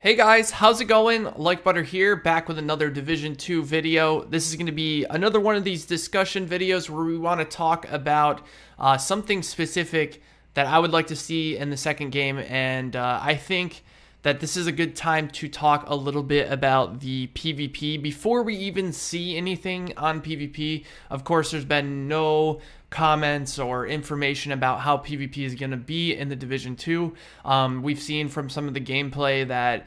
Hey guys, how's it going? Like Butter here, back with another Division 2 video. This is going to be another one of these discussion videos where we want to talk about something specific that I would like to see in the second game, and I think that this is a good time to talk a little bit about the PvP before we even see anything on PvP. Of course, there's been no comments or information about how PvP is going to be in the Division 2. We've seen from some of the gameplay that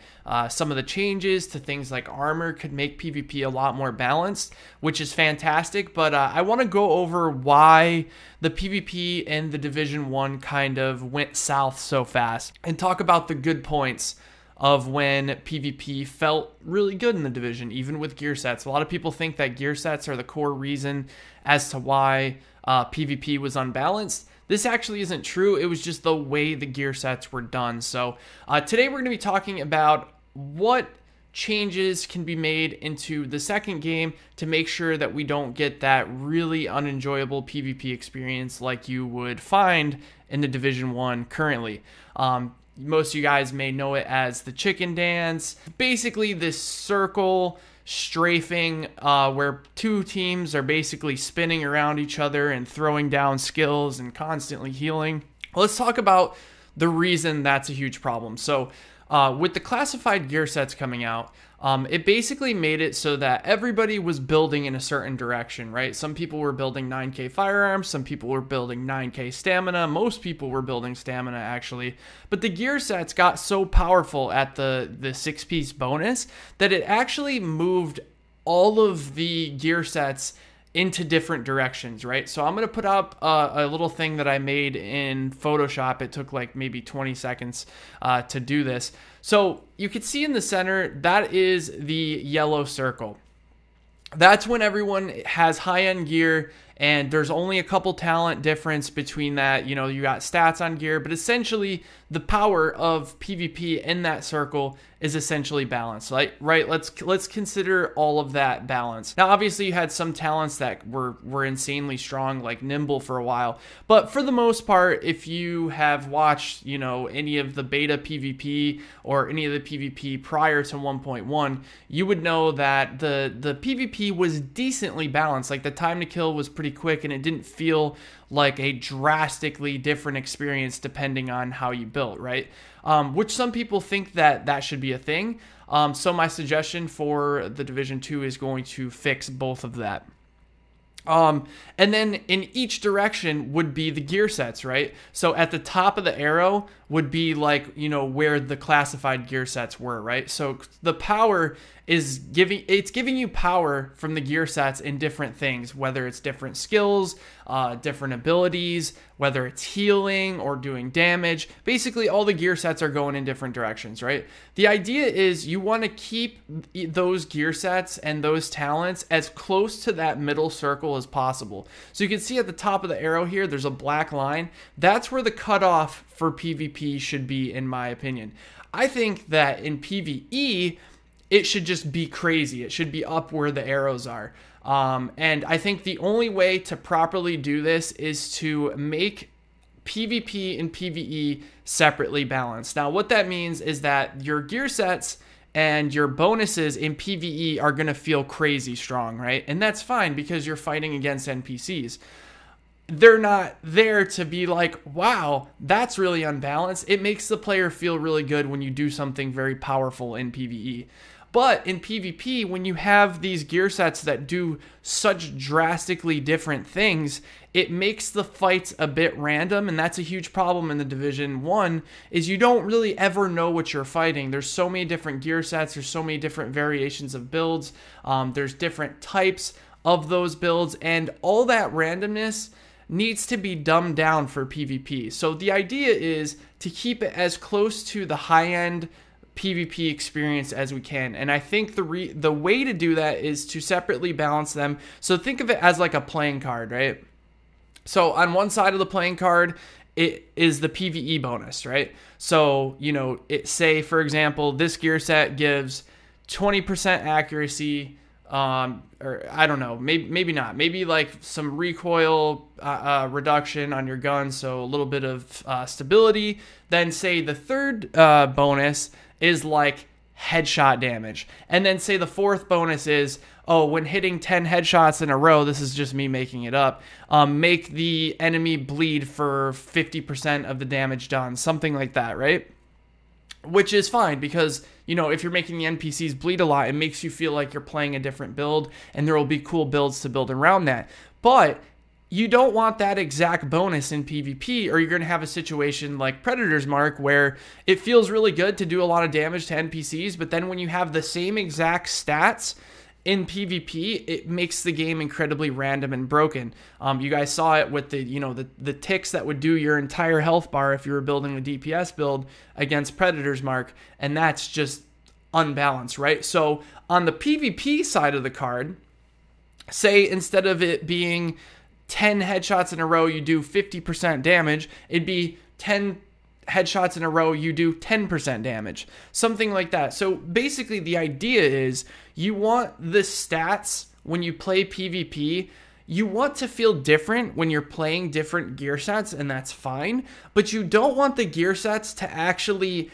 some of the changes to things like armor could make PvP a lot more balanced, which is fantastic, but I want to go over why the PvP in the Division 1 kind of went south so fast and talk about the good points of when PvP felt really good in the division, even with gear sets. A lot of people think that gear sets are the core reason as to why PvP was unbalanced. This actually isn't true. It was just the way the gear sets were done. So today we're going to be talking about what changes can be made into the second game to make sure that we don't get that really unenjoyable PvP experience like you would find in the Division 1 currently. Most of you guys may know it as the chicken dance. Basically this circle strafing where two teams are basically spinning around each other and throwing down skills and constantly healing. Let's talk about the reason that's a huge problem. So with the classified gear sets coming out, it basically made it so that everybody was building in a certain direction, right? Some people were building 9k firearms, some people were building 9k stamina, most people were building stamina actually, but the gear sets got so powerful at the 6-piece bonus that it actually moved all of the gear sets into different directions, right? So I'm going to put up a little thing that I made in Photoshop. It took like maybe 20 seconds to do this. So you can see in the center, that is the yellow circle. That's when everyone has high-end gear, and there's only a couple talent difference between that. You know, you got stats on gear, but essentially the power of PvP in that circle is essentially balanced, right? Let's consider all of that balance. Now, obviously, you had some talents that were insanely strong, like Nimble for a while, but for the most part, if you have watched, you know, any of the beta PvP or any of the PvP prior to 1.1, you would know that the PvP was decently balanced. Like the time to kill was pretty quick, and it didn't feel like a drastically different experience depending on how you built, right? Which some people think that should be a thing. So my suggestion for the Division 2 is going to fix both of that. And then in each direction would be the gear sets, right? So at the top of the arrow would be like, you know, where the classified gear sets were, right? So the power is giving you power from the gear sets in different things, whether it's different skills, different abilities, whether it's healing or doing damage. Basically, all the gear sets are going in different directions, right? The idea is you want to keep those gear sets and those talents as close to that middle circle as possible. So you can see at the top of the arrow here, there's a black line. That's where the cutoff for PvP should be, in my opinion. I think that in PvE, it should just be crazy. It should be up where the arrows are. And I think the only way to properly do this is to make PvP and PvE separately balanced. Now, what that means is that your gear sets and your bonuses in PvE are going to feel crazy strong, right? And that's fine because you're fighting against NPCs. They're not there to be like, wow, that's really unbalanced. It makes the player feel really good when you do something very powerful in PvE. But in PvP, when you have these gear sets that do such drastically different things, it makes the fights a bit random, and that's a huge problem in the Division 1, is you don't really ever know what you're fighting. There's so many different gear sets, there's so many different variations of builds, there's different types of those builds, and all that randomness needs to be dumbed down for PvP. So the idea is to keep it as close to the high-end PvP experience as we can, and I think the way to do that is to separately balance them. So think of it as like a playing card, right? So on one side of the playing card, it is the PvE bonus, right? So, you know, say for example, this gear set gives 20% accuracy, or I don't know, maybe not, maybe like some recoil reduction on your gun, so a little bit of stability. Then say the third bonus is like headshot damage. And then say the fourth bonus is, oh, when hitting 10 headshots in a row, this is just me making it up, make the enemy bleed for 50% of the damage done, something like that, right? Which is fine because, you know, if you're making the NPCs bleed a lot, it makes you feel like you're playing a different build, and there will be cool builds to build around that. But you don't want that exact bonus in PvP, or you're going to have a situation like Predator's Mark where it feels really good to do a lot of damage to NPCs, but then when you have the same exact stats in PvP, it makes the game incredibly random and broken. You guys saw it with the, you know, the ticks that would do your entire health bar if you were building a DPS build against Predator's Mark, and that's just unbalanced, right? So on the PvP side of the card, say instead of it being 10 headshots in a row, you do 50% damage, it'd be 10 headshots in a row, you do 10% damage, something like that. So basically the idea is you want the stats when you play PvP, you want to feel different when you're playing different gear sets, and that's fine, but you don't want the gear sets to actually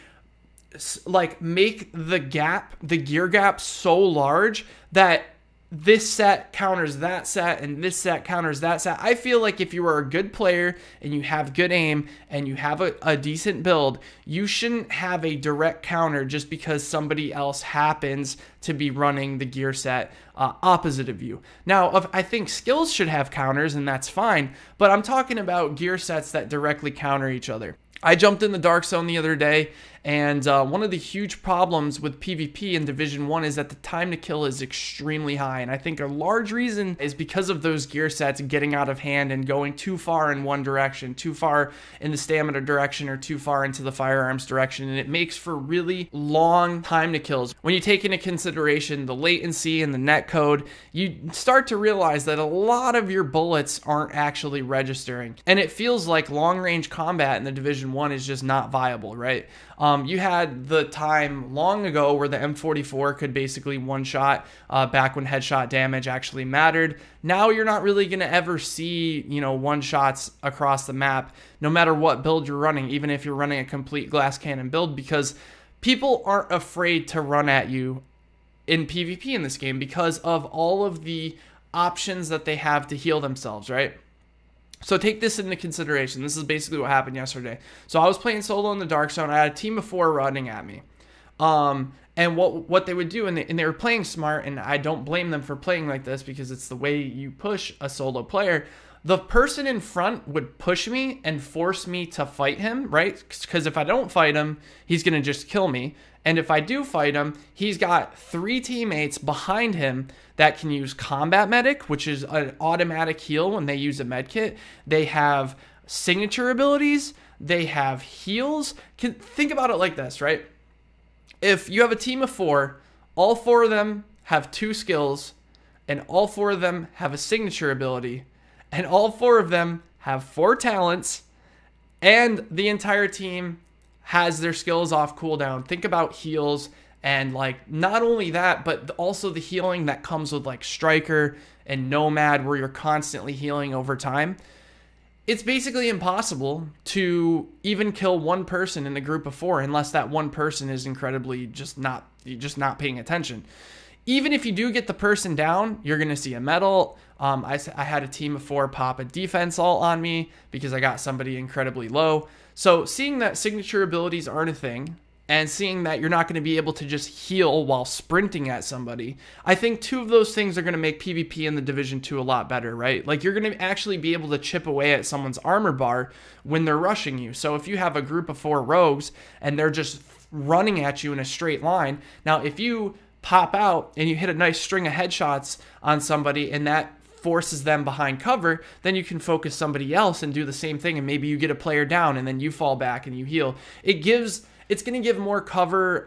like make the gear gap so large that this set counters that set and this set counters that set. I feel like if you are a good player and you have good aim and you have a decent build, you shouldn't have a direct counter just because somebody else happens to be running the gear set opposite of you. Now, I think skills should have counters, and that's fine, but I'm talking about gear sets that directly counter each other. I jumped in the Dark Zone the other day, and one of the huge problems with PvP in Division 1 is that the time to kill is extremely high, and I think a large reason is because of those gear sets getting out of hand and going too far in one direction, too far in the stamina direction or too far into the firearms direction, and it makes for really long time to kills. When you take into consideration the latency and the netcode, you start to realize that a lot of your bullets aren't actually registering, and it feels like long-range combat in the Division 1 is just not viable, right? You had the time long ago where the M44 could basically one-shot back when headshot damage actually mattered. Now you're not really going to ever see, you know, one-shots across the map, no matter what build you're running, even if you're running a complete glass cannon build, because people aren't afraid to run at you in PvP in this game because of all of the options that they have to heal themselves, right? So take this into consideration. This is basically what happened yesterday. So I was playing solo in the Dark Zone. I had a team of 4 running at me. And what they would do, and they were playing smart, and I don't blame them for playing like this because it's the way you push a solo player. The person in front would push me and force me to fight him, right? Because if I don't fight him, he's going to just kill me. And if I do fight him, he's got 3 teammates behind him that can use Combat Medic, which is an automatic heal when they use a med kit. They have signature abilities. They have heals. Think about it like this, right? If you have a team of 4, all 4 of them have 2 skills, and all 4 of them have a signature ability, and all 4 of them have 4 talents, and the entire team has their skills off cooldown. Think about heals, and like not only that, but also the healing that comes with like Striker and Nomad, where you're constantly healing over time. It's basically impossible to even kill one person in a group of 4 unless that one person is incredibly just not paying attention. Even if you do get the person down, you're going to see a medal. I had a team of 4 pop a defense ult on me because I got somebody incredibly low. So seeing that signature abilities aren't a thing, and seeing that you're not going to be able to just heal while sprinting at somebody, I think 2 of those things are going to make PvP in the Division 2 a lot better, right? Like you're going to actually be able to chip away at someone's armor bar when they're rushing you. So if you have a group of 4 rogues and they're just running at you in a straight line, now if you pop out and you hit a nice string of headshots on somebody and that forces them behind cover, then you can focus somebody else and do the same thing, and maybe you get a player down and then you fall back and you heal. It's going to give more cover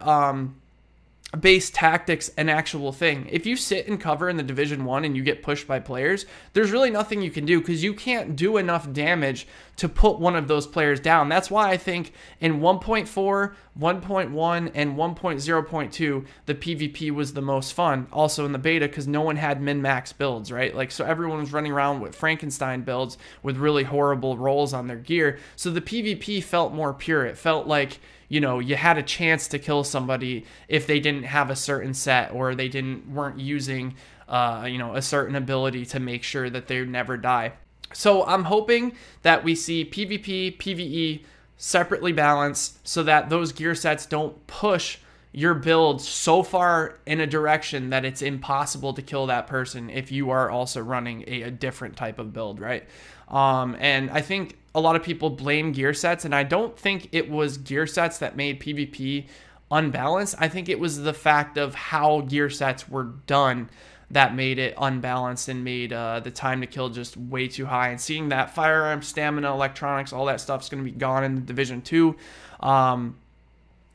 based tactics an actual thing. If you sit in cover in the Division 1 and you get pushed by players, there's really nothing you can do because you can't do enough damage to put one of those players down. That's why I think in 1.4, 1.1, and 1.0.2, the PvP was the most fun. Also in the beta, because no one had min-max builds, right? Like, so everyone was running around with Frankenstein builds with really horrible rolls on their gear. So the PvP felt more pure. It felt like, you know, you had a chance to kill somebody if they didn't have a certain set, or they weren't using you know, a certain ability to make sure that they never die. So I'm hoping that we see PvP, PvE separately balanced, so that those gear sets don't push your build so far in a direction that it's impossible to kill that person if you are also running a different type of build, right? And I think a lot of people blame gear sets, and I don't think it was gear sets that made PvP unbalanced. I think it was the fact of how gear sets were done that made it unbalanced and made the time to kill just way too high. And seeing that firearm, stamina, electronics, all that stuff's going to be gone in the Division 2.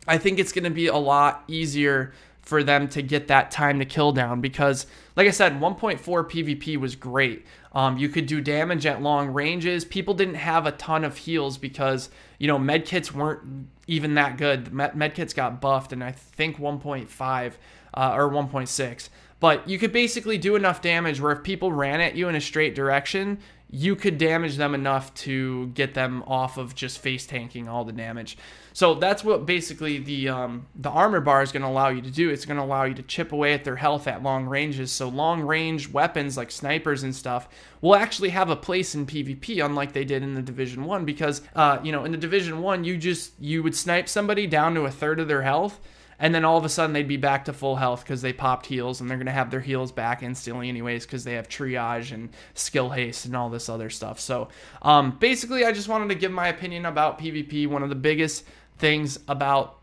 I think it's going to be a lot easier for them to get that time to kill down, because, like I said, 1.4 PvP was great. You could do damage at long ranges. People didn't have a ton of heals because, you know, medkits weren't even that good. Medkits got buffed in, I think, 1.5 or 1.6. But you could basically do enough damage where if people ran at you in a straight direction, you could damage them enough to get them off of just face tanking all the damage. So that's what basically the armor bar is going to allow you to do. It's going to allow you to chip away at their health at long ranges. So long range weapons like snipers and stuff will actually have a place in PvP, unlike they did in the Division 1, because you know, in the Division 1 you would snipe somebody down to a third of their health, and then all of a sudden they'd be back to full health because they popped heals, and they're going to have their heals back instantly anyways because they have triage and skill haste and all this other stuff. So basically, I just wanted to give my opinion about PvP. One of the biggest things about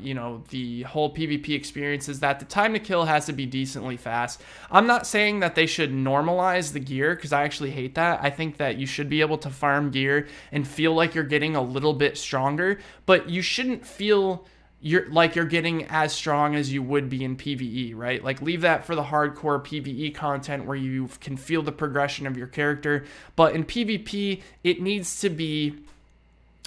you know, the whole PvP experience is that the time to kill has to be decently fast. I'm not saying that they should normalize the gear, because I actually hate that. I think that you should be able to farm gear and feel like you're getting a little bit stronger, but you shouldn't feel you're getting as strong as you would be in PvE, right? Like, leave that for the hardcore PvE content where you can feel the progression of your character. But in PvP, it needs to be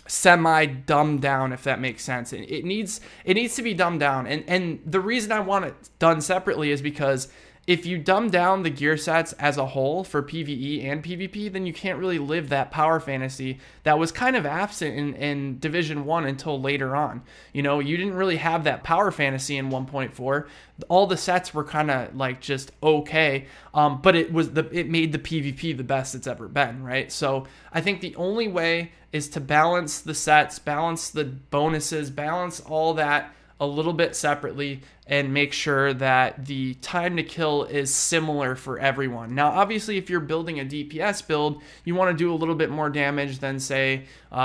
semi dumbed down, if that makes sense. It needs to be dumbed down. And the reason I want it done separately is because if you dumb down the gear sets as a whole for PvE and PvP, then you can't really live that power fantasy that was kind of absent in Division 1 until later on. You know, you didn't really have that power fantasy in 1.4. All the sets were kind of like just okay, but it made the PvP the best it's ever been, right? So I think the only way is to balance the sets, balance the bonuses, balance all that a little bit separately, and make sure that the time to kill is similar for everyone. Now, obviously, if you're building a DPS build, you want to do a little bit more damage than, say,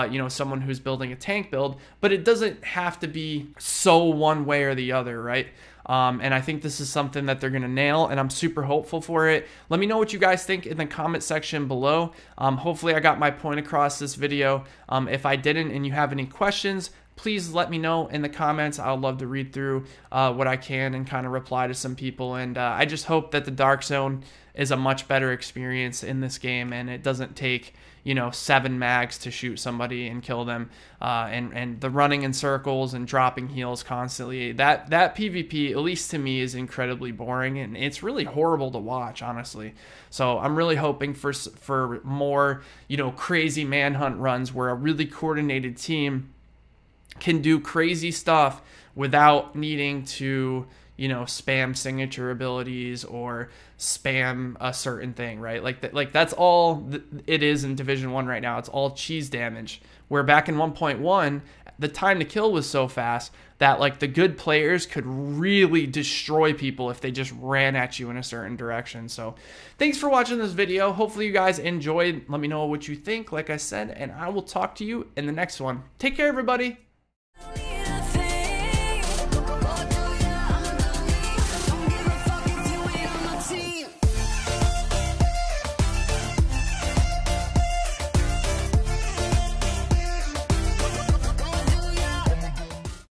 you know, someone who's building a tank build, but it doesn't have to be so one way or the other, right? And I think this is something that they're going to nail, and I'm super hopeful for it. Let me know what you guys think in the comment section below. Hopefully I got my point across this video. If I didn't and you have any questions, please let me know in the comments. I'll love to read through what I can and kind of reply to some people. And I just hope that the Dark Zone is a much better experience in this game, and it doesn't take, you know, 7 mags to shoot somebody and kill them, and the running in circles and dropping heals constantly. That PvP, at least to me, is incredibly boring, and it's really horrible to watch, honestly. So I'm really hoping for more, you know, crazy manhunt runs where a really coordinated team can do crazy stuff without needing to, you know, spam signature abilities or spam a certain thing, right? Like that's all it is in Division 1 right now. It's all cheese damage. Where back in 1.1, the time to kill was so fast that, like, the good players could really destroy people if they just ran at you in a certain direction. So thanks for watching this video. Hopefully you guys enjoyed. Let me know what you think, like I said, and I will talk to you in the next one. Take care, everybody.